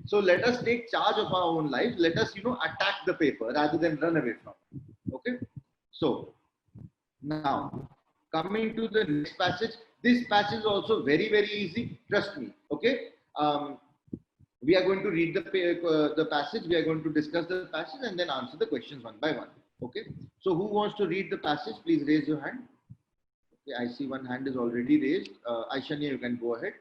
So let us take charge of our own lives. Let us, attack the paper rather than run away from it. Okay. So now coming to the next passage. This passage is also very, very easy. Trust me. Okay. We are going to read the passage. We are going to discuss the passage and then answer the questions one by one. Okay. So who wants to read the passage? Please raise your hand. Okay, I see one hand is already raised. Aishanya, you can go ahead.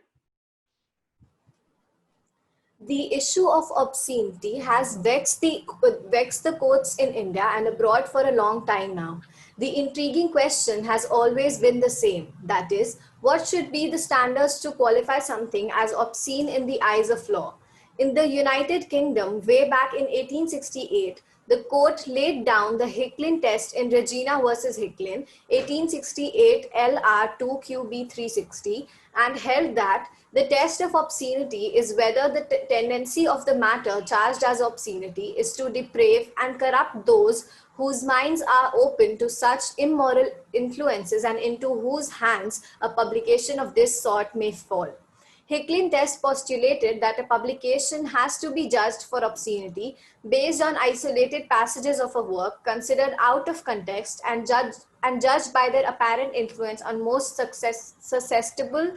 The issue of obscenity has vexed the courts in India and abroad for a long time now. The intriguing question has always been the same. That is, what should be the standards to qualify something as obscene in the eyes of law? In the United Kingdom, way back in 1868, the court laid down the Hicklin test in Regina versus Hicklin, 1868 LR 2QB 360, and held that the test of obscenity is whether the tendency of the matter charged as obscenity is to deprave and corrupt those whose minds are open to such immoral influences and into whose hands a publication of this sort may fall. Hicklin test postulated that a publication has to be judged for obscenity based on isolated passages of a work considered out of context and judged by their apparent influence on most susceptible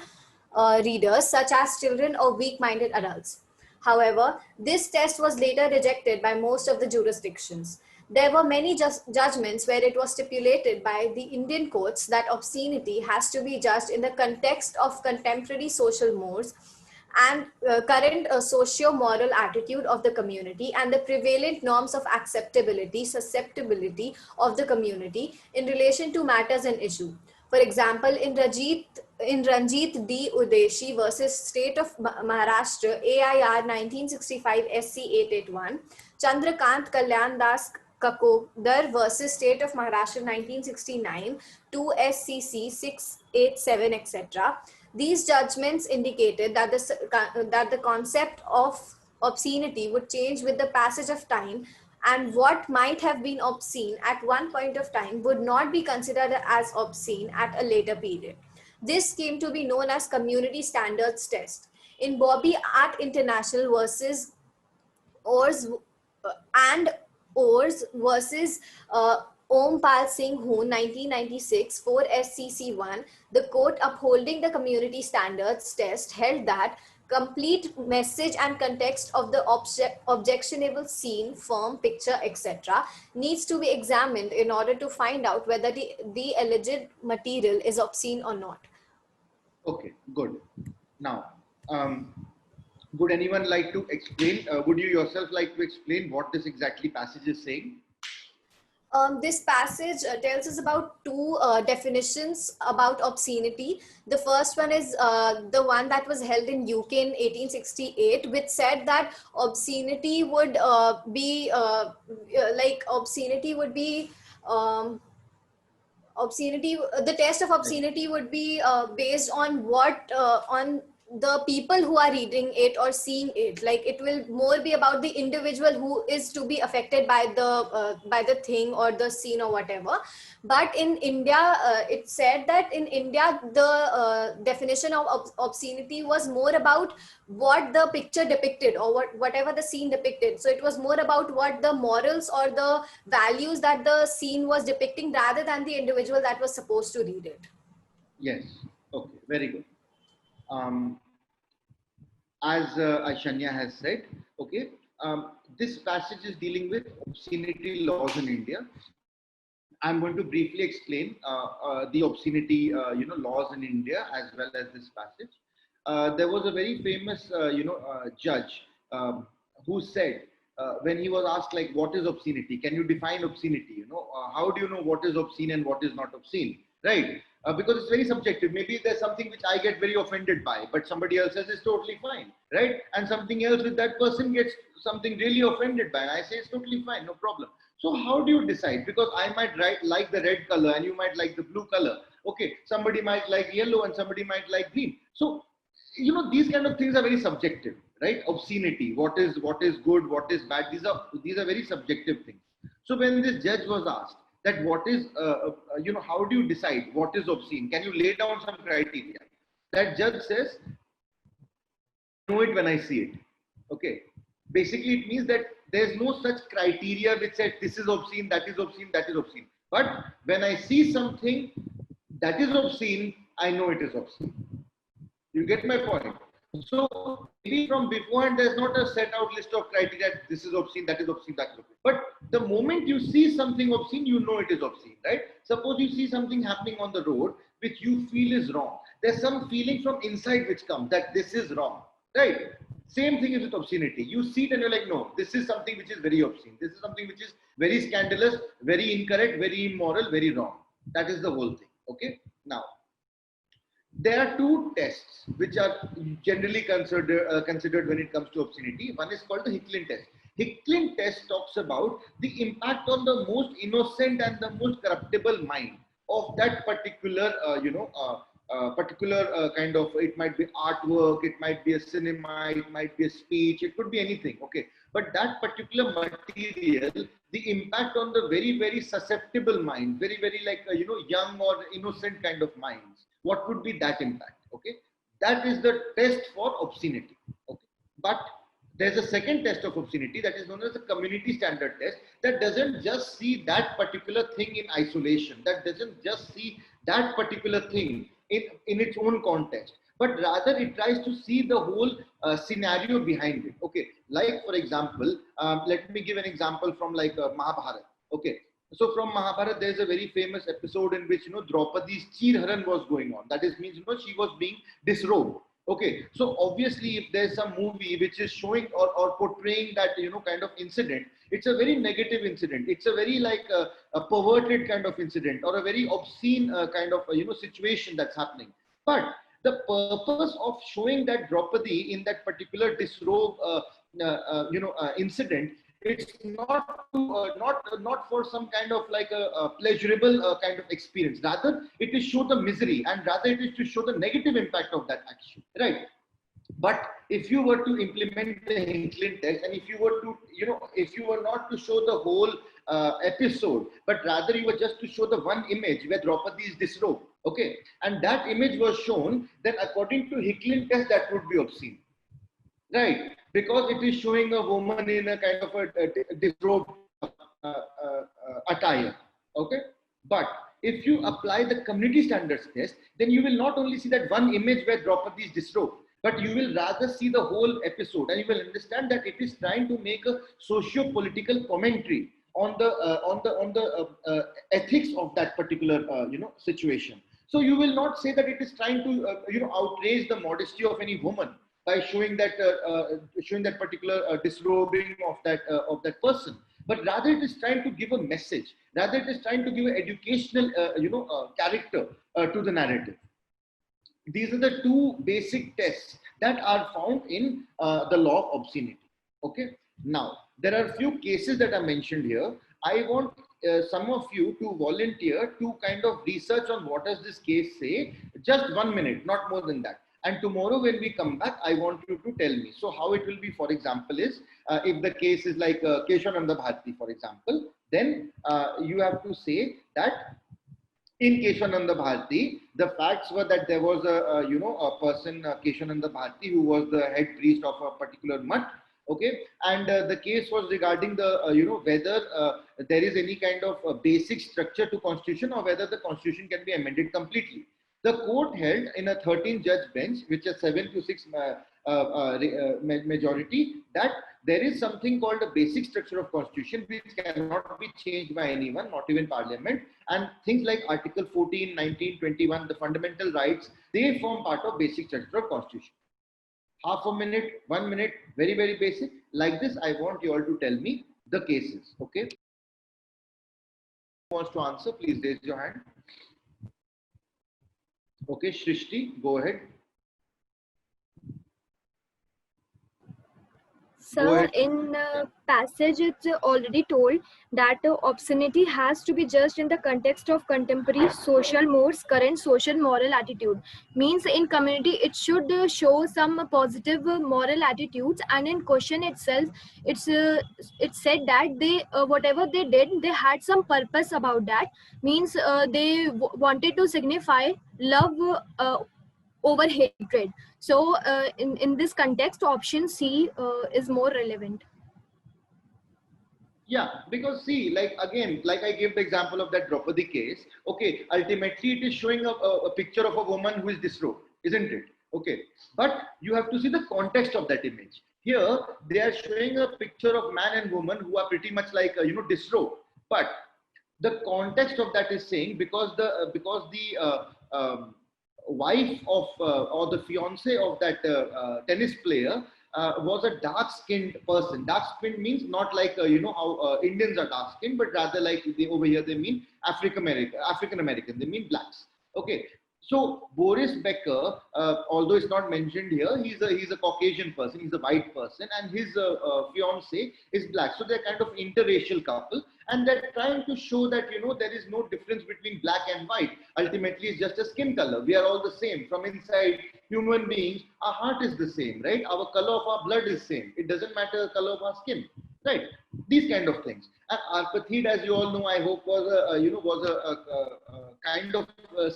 readers, such as children or weak-minded adults. However, this test was later rejected by most of the jurisdictions. There were many judgments where it was stipulated by the Indian courts that obscenity has to be judged in the context of contemporary social mores and current socio-moral attitude of the community and the prevalent norms of acceptability, susceptibility of the community in relation to matters in issue. For example, in Ranjit D. Udeshi versus State of Maharashtra, AIR 1965 SC 881, Chandrakant Kalyan Das Kakodar versus State of Maharashtra 1969, 2 SCC 687, etc. These judgments indicated that the concept of obscenity would change with the passage of time, and what might have been obscene at one point of time would not be considered as obscene at a later period. This came to be known as Community Standards Test. In Bobby Art International versus Ors Ors versus Om Pal Singh Hoon 1996 4 SCC1, the court upholding the community standards test held that complete message and context of the objectionable scene, form, picture, etc. needs to be examined in order to find out whether the alleged material is obscene or not. Okay, good. Now, would anyone like to explain? Would you yourself like to explain what this exactly passage is saying? This passage tells us about two definitions about obscenity. The first one is the one that was held in UK in 1868, which said that obscenity would be the test of obscenity would be based on what on the people who are reading it or seeing it. Like, it will more be about the individual who is to be affected by the thing or the scene or whatever. But in India, it said that in India the definition of obscenity was more about what the picture depicted or whatever the scene depicted. So it was more about what the morals or the values that the scene was depicting rather than the individual that was supposed to read it. Yes. Okay. Very good. As Aishanya has said, okay, this passage is dealing with obscenity laws in India. I'm going to briefly explain the obscenity, laws in India as well as this passage. There was a very famous, judge who said, when he was asked, like, what is obscenity? Can you define obscenity? How do you know what is obscene and what is not obscene? Right? Because it's very subjective. Maybe there's something which I get very offended by, but somebody else says it's totally fine, right? And something else with that person gets something really offended by, and I say it's totally fine, no problem. So how do you decide? Because I might like the red color and you might like the blue color. Okay, somebody might like yellow and somebody might like green. So, these kind of things are very subjective, right? Obscenity, what is good, what is bad, these are very subjective things. So when this judge was asked that what is, how do you decide what is obscene? Can you lay down some criteria? That judge says, I know it when I see it. Okay. Basically, it means that there's no such criteria which says this is obscene, that is obscene, that is obscene. But when I see something that is obscene, I know it is obscene. You get my point? So maybe from beforehand, there's not a set out list of criteria. This is obscene, that is obscene, that is obscene. But the moment you see something obscene, you know it is obscene, right? Suppose you see something happening on the road which you feel is wrong. There's some feeling from inside which comes that this is wrong, right? Same thing is with obscenity. You see it and you're like, no, this is something which is very obscene. This is something which is very scandalous, very incorrect, very immoral, very wrong. That is the whole thing. Okay. Now, there are two tests which are generally considered when it comes to obscenity. One is called the Hicklin test. Hicklin test talks about the impact on the most innocent and the most corruptible mind of that particular, kind of, it might be artwork, it might be a cinema, it might be a speech, it could be anything. Okay. But that particular material, the impact on the very, very susceptible mind, very, very like, young or innocent kind of minds, what would be that impact? Okay. That is the test for obscenity. Okay. But there's a second test of obscenity that is known as the community standard test that doesn't just see that particular thing in isolation, that doesn't just see that particular thing in its own context, but rather it tries to see the whole scenario behind it. Okay, like for example, let me give an example from like Mahabharata. Okay, so from Mahabharata, there's a very famous episode in which Draupadi's Chirharan was going on. That is means she was being disrobed. Okay, so obviously, if there's some movie which is showing or portraying that kind of incident, it's a very negative incident. It's a very like a perverted kind of incident or a very obscene kind of situation that's happening. But the purpose of showing that Draupadi in that particular disrobe incident, it's not to, not for some kind of like a pleasurable kind of experience. Rather, it is show the misery, and rather it is to show the negative impact of that action, right? But if you were to implement the Hicklin test, and if you were to, if you were not to show the whole episode, but rather you were just to show the one image where Draupadi is disrobed, okay, and that image was shown, then according to Hicklin test, that would be obscene, right? Because it is showing a woman in a kind of a disrobed attire, okay. But if you apply the community standards test, then you will not only see that one image where Draupadi is disrobed, but you will rather see the whole episode, and you will understand that it is trying to make a socio-political commentary on the ethics of that particular situation. So you will not say that it is trying to outrage the modesty of any woman by showing that particular disrobing of that person, but rather it is trying to give a message. Rather, it is trying to give an educational character to the narrative. These are the two basic tests that are found in the law of obscenity. Okay. Now, there are a few cases that are mentioned here. I want some of you to volunteer to kind of research on what does this case say. Just 1 minute, not more than that. And tomorrow when we come back, I want you to tell me. So how it will be, for example, is if the case is like Keshavananda Bharati, for example, then you have to say that in Keshavananda Bharati, the facts were that there was a person, Keshavananda Bharati, who was the head priest of a particular mutt. Okay, and the case was regarding the whether there is any kind of basic structure to constitution or whether the constitution can be amended completely. The court held in a 13-judge bench, which is 7-6 majority, that there is something called a basic structure of constitution which cannot be changed by anyone, not even parliament, and things like article 14, 19, 21, the fundamental rights, they form part of basic structure of constitution. Half a minute, 1 minute, very, very basic. Like this, I want you all to tell me the cases, okay? Who wants to answer, please raise your hand. Okay, Shrishti, go ahead. Sir, in passage, it's already told that obscenity has to be judged in the context of contemporary social modes, current social moral attitude. Means in community, it should show some positive moral attitudes, and in question itself, it's said that they whatever they did, they had some purpose about that. Means they wanted to signify love. over hatred. So in this context, option C is more relevant. Yeah, because see, like again, like I gave the example of that Draupadi case. Okay, ultimately it is showing a picture of a woman who is disrobed, isn't it? Okay, but you have to see the context of that image. Here they are showing a picture of man and woman who are pretty much like disrobed, but the context of that is saying because the wife of or the fiance of that tennis player was a dark skinned person. Dark skinned means not like how Indians are dark skinned, but rather like they over here they mean African American, they mean blacks. Okay, so Boris Becker, although it's not mentioned here, he's a Caucasian person, he's a white person, and his fiance is black. So they're kind of interracial couple, and they're trying to show that there is no difference between black and white. Ultimately, it's just a skin color. We are all the same from inside. Human beings, our heart is the same, right? Our color of our blood is same. It doesn't matter the color of our skin, right? These kind of things. And apartheid, as you all know, I hope was a kind of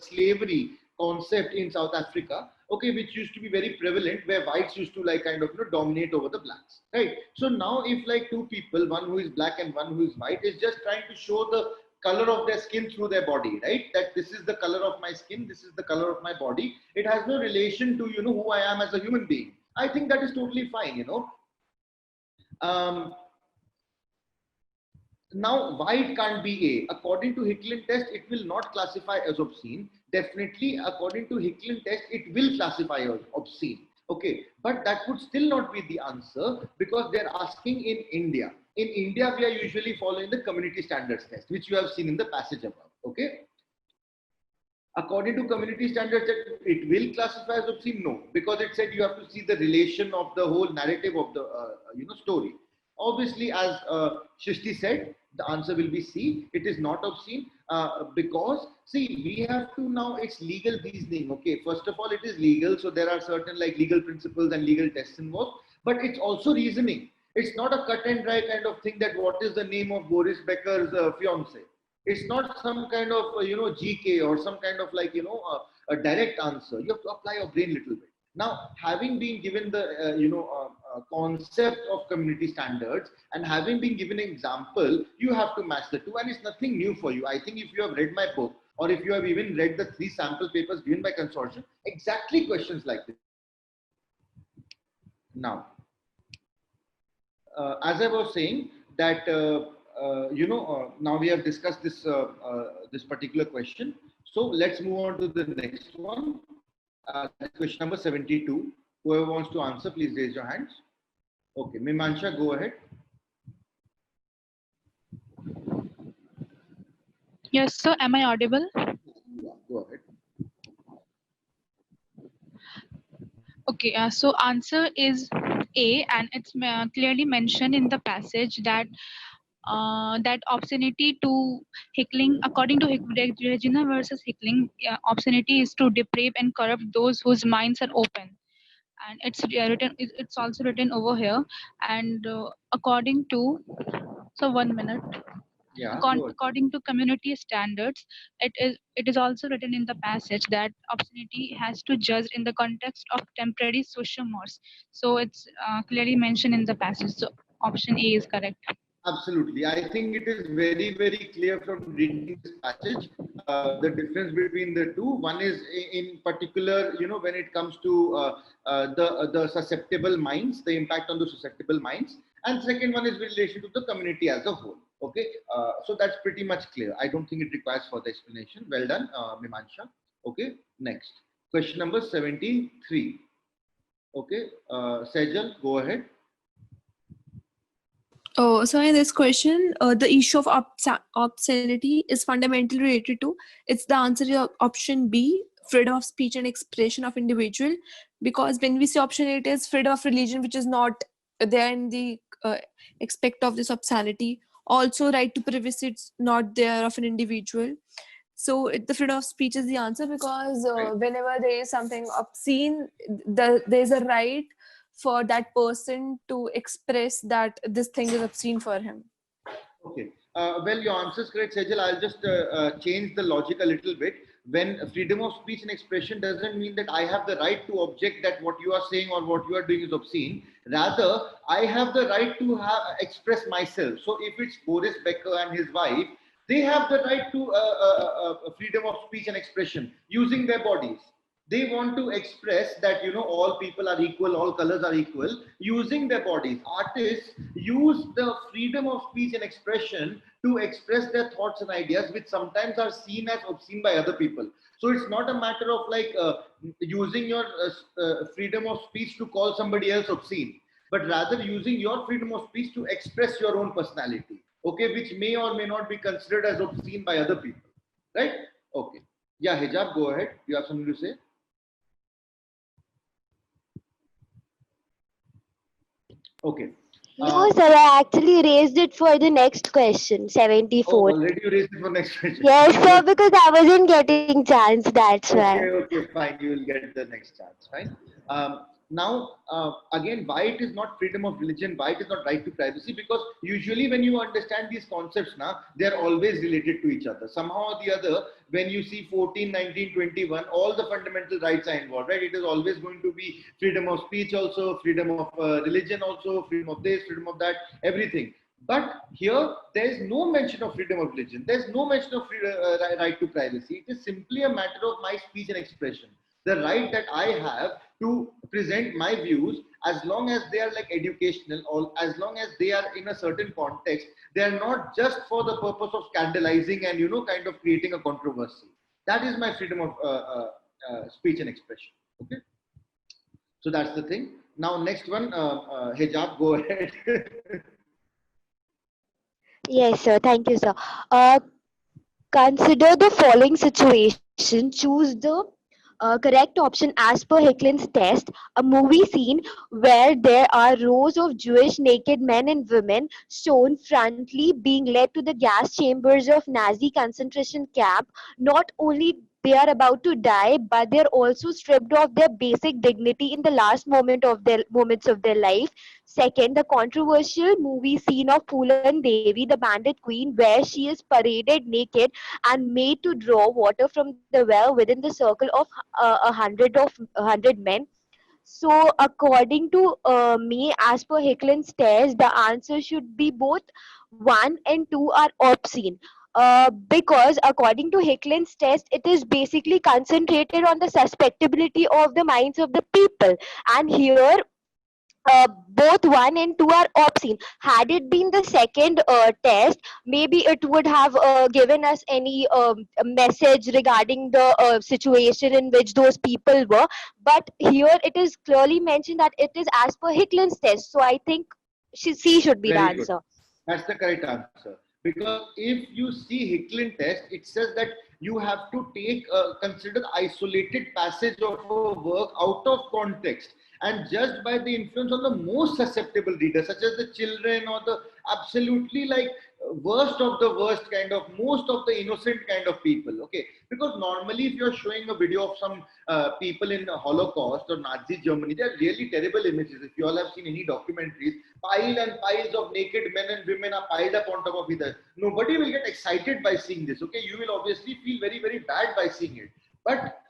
slavery concept in South Africa, okay, which used to be very prevalent, where whites used to like kind of dominate over the blacks, right? So now, if like two people, one who is black and one who is white, is just trying to show the color of their skin through their body, right? That this is the color of my skin, this is the color of my body. It has no relation to who I am as a human being. I think that is totally fine. Um, Now, why it can't be A? According to Hicklin test, it will not classify as obscene. Definitely, according to Hicklin test, it will classify as obscene. Okay, but that would still not be the answer because they're asking in India. In India, we are usually following the community standards test, which you have seen in the passage above. Okay. According to community standards, it will classify as obscene? No, because it said you have to see the relation of the whole narrative of the story. Obviously, as Shristi said, the answer will be C. It is not obscene because see, we have to now, it's legal reasoning. Okay, first of all, it is legal, so there are certain like legal principles and legal tests involved, but it's also reasoning. It's not a cut and dry kind of thing that what is the name of Boris Becker's fiance. It's not some kind of GK or some kind of like a direct answer. You have to apply your brain a little bit. Now, having been given the concept of community standards and having been given an example, you have to match the two, and it's nothing new for you. I think if you have read my book or if you have even read the 3 sample papers given by consortium, exactly questions like this. Now, as I was saying that now we have discussed this this particular question. So let's move on to the next one. Question number 72. Whoever wants to answer, please raise your hands. Okay, Mimansha, go ahead. Yes, sir. Am I audible? Yeah, go ahead. Okay, so answer is A, and it's clearly mentioned in the passage that that obscenity to Hickling, according to Regina versus Hickling, obscenity is to deprave and corrupt those whose minds are open, and it's written. It's also written over here, and according to, so 1 minute. Yeah, According to community standards, it is also written in the passage that obscenity has to judge in the context of temporary social mores. So it's clearly mentioned in the passage. So option A is correct. absolutely. I think it is very, very clear from reading this passage, the difference between the two. One is in particular, when it comes to the susceptible minds, the impact on the susceptible minds. And second one is relation to the community as a whole. Okay, so that's pretty much clear. I don't think it requires further explanation. Well done, Mimansha. Okay, next. Question number 73. Okay, Sejal, go ahead. Oh, so in this question, the issue of obscenity is fundamentally related to, it's the answer is option B, freedom of speech and expression of individual, because when we say option, it is freedom of religion, which is not there in the aspect of this obscenity. Also, right to privacy, it's not there of an individual. So the freedom of speech is the answer, because whenever there is something obscene, there's a right for that person to express that this thing is obscene for him. Okay. Well, your answer is correct, Sejal. I'll just change the logic a little bit. when freedom of speech and expression doesn't mean that I have the right to object that what you are saying or what you are doing is obscene. Rather, I have the right to express myself. So if it's Boris Becker and his wife, they have the right to freedom of speech and expression using their bodies. They want to express that, you know, all people are equal, all colors are equal, using their bodies. Artists use the freedom of speech and expression to express their thoughts and ideas, which sometimes are seen as obscene by other people. So it's not a matter of like using your freedom of speech to call somebody else obscene, but rather using your freedom of speech to express your own personality, okay, which may or may not be considered as obscene by other people, right? Okay. Yeah, Hijab, go ahead. You have something to say? Okay. No, sir, I actually raised it for the next question, 74. Already you raised it for next question. Yes, sir, because I wasn't getting chance, that's why. Okay, fine. You will get the next chance, fine. Now, again, why it is not freedom of religion, why it is not right to privacy? Because usually when you understand these concepts now, they are always related to each other. Somehow or the other, when you see 14, 19, 21, all the fundamental rights are involved, right? It is always going to be freedom of speech also, freedom of religion also, freedom of this, freedom of that, everything. But here, there is no mention of freedom of religion. There is no mention of right to privacy. It is simply a matter of my speech and expression. The right that I have to present my views, as long as they are like educational, or as long as they are in a certain context, they are not just for the purpose of scandalizing and, you know, kind of creating a controversy. That is my freedom of speech and expression. Okay. So that's the thing. Now, next one, Hijab, go ahead. Yes, sir, thank you, sir. Consider the following situation. Choose the correct option as per Hicklin's test. A movie scene where there are rows of Jewish naked men and women shown frontally being led to the gas chambers of Nazi concentration camp. Not only they are about to die, but they are also stripped of their basic dignity in the last moments of their life. Second, the controversial movie scene of Phulan Devi, the bandit queen, where she is paraded naked and made to draw water from the well within the circle of 100 men. So, according to me, as per Hicklin's test, the answer should be both 1 and 2 are obscene. Because according to Hicklin's test, it is basically concentrated on the susceptibility of the minds of the people. And here, both 1 and 2 are obscene. Had it been the second test, maybe it would have given us any message regarding the situation in which those people were. But here it is clearly mentioned that it is as per Hicklin's test. So I think C should be the Very good. answer. That's the correct answer. Because if you see Hicklin test, it says that you have to consider isolated passage of a work out of context and judged by the influence on the most susceptible readers, such as the children or the absolutely like worst of the worst kind of, most of the innocent kind of people. Okay, because normally if you're showing a video of some people in the Holocaust or Nazi Germany, they're really terrible images. If you all have seen any documentaries, piles and piles of naked men and women are piled up on top of each other. Nobody will get excited by seeing this. Okay, you will obviously feel very, very bad by seeing it. But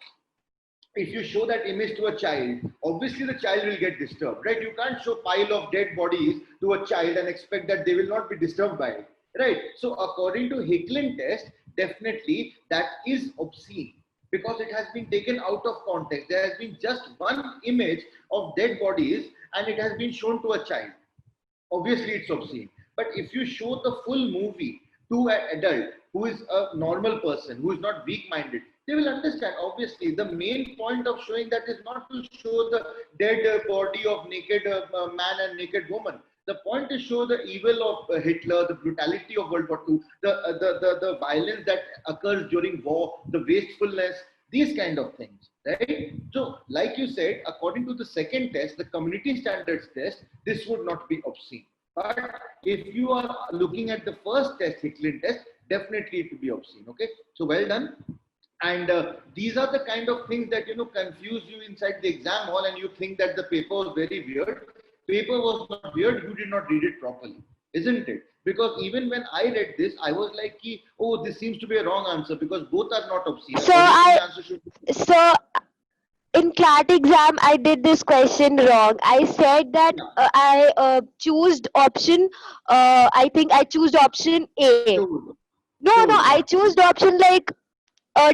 if you show that image to a child, obviously the child will get disturbed, right? You can't show pile of dead bodies to a child and expect that they will not be disturbed by it, right? So according to Hicklin test, definitely that is obscene because it has been taken out of context. There has been just one image of dead bodies and it has been shown to a child. Obviously it's obscene. But if you show the full movie to an adult who is a normal person, who is not weak-minded, they will understand. Obviously, the main point of showing that is not to show the dead body of naked man and naked woman. The point is show the evil of Hitler, the brutality of World War II, the violence that occurs during war, the wastefulness, these kind of things, right? So, like you said, according to the second test, the community standards test, this would not be obscene. But if you are looking at the first test, Hicklin test, definitely it will be obscene. Okay, so well done. And these are the kind of things that, you know, confuse you inside the exam hall and you think that the paper was very weird. Paper was not weird, you did not read it properly. isn't it? Because even when I read this, I was like, ki, oh, this seems to be a wrong answer because both are not obscene. So Obviously, the answer should be so in CLAT exam, I did this question wrong. I said that yeah. I chose option. I think I chose option A. Sure, No, sure, I chose option like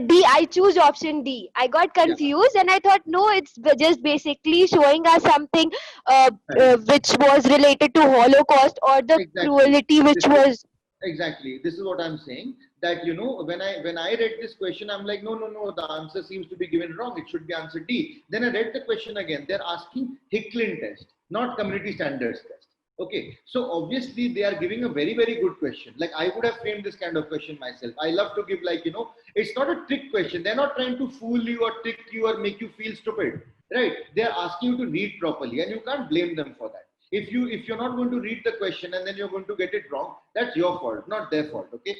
D. I choose option D. I got yeah, confused and I thought, no, it's just basically showing us something correct. which was related to Holocaust or the Exactly. cruelty which This is was. exactly this is what I'm saying. That when I read this question, I'm like, no, no, no. The answer seems to be given wrong. It should be answer D. Then I read the question again. They're asking Hicklin test, not community standards test. Okay, so obviously they are giving a very, very good question. Like I would have framed this kind of question myself. I love to give it's not a trick question. They're not trying to fool you or trick you or make you feel stupid, right? They're asking you to read properly, and you can't blame them for that. If you're not going to read the question and then you're going to get it wrong, that's your fault, not their fault. Okay.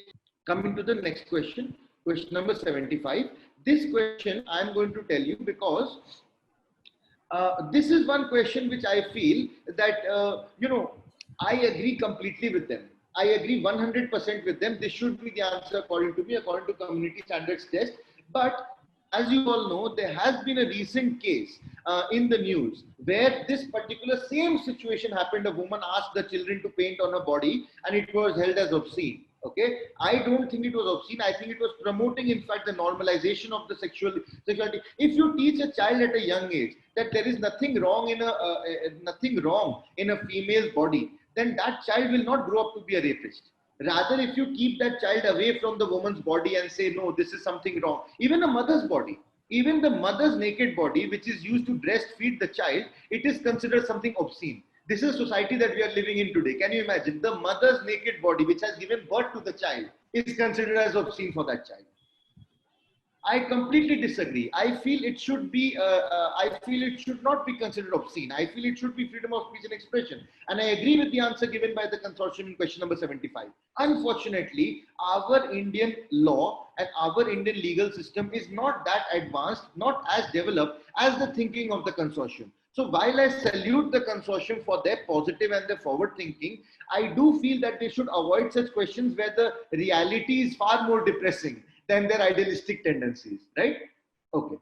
Coming to the next question, question number 75. This question I'm going to tell you because this is one question which I feel that, I agree completely with them. I agree 100% with them. This should be the answer according to me, according to community standards test. But as you all know, there has been a recent case in the news where this particular same situation happened. A woman asked the children to paint on her body and it was held as obscene. Okay, I don't think it was obscene. I think it was promoting, in fact, the normalization of the sexuality. If you teach a child at a young age that there is nothing wrong in a female's body, then that child will not grow up to be a rapist. Rather, if you keep that child away from the woman's body and say, no, this is something wrong, even a mother's body, even the mother's naked body, which is used to breastfeed the child, it is considered something obscene. This is society that we are living in today. Can you imagine? The mother's naked body, which has given birth to the child, is considered as obscene for that child. I completely disagree. I feel it should be. I feel it should not be considered obscene. I feel it should be freedom of speech and expression. And I agree with the answer given by the consortium in question number 75. Unfortunately, our Indian law and our Indian legal system is not that advanced, not as developed as the thinking of the consortium. So while I salute the consortium for their positive and their forward thinking, I do feel that they should avoid such questions where the reality is far more depressing than their idealistic tendencies, right? Okay.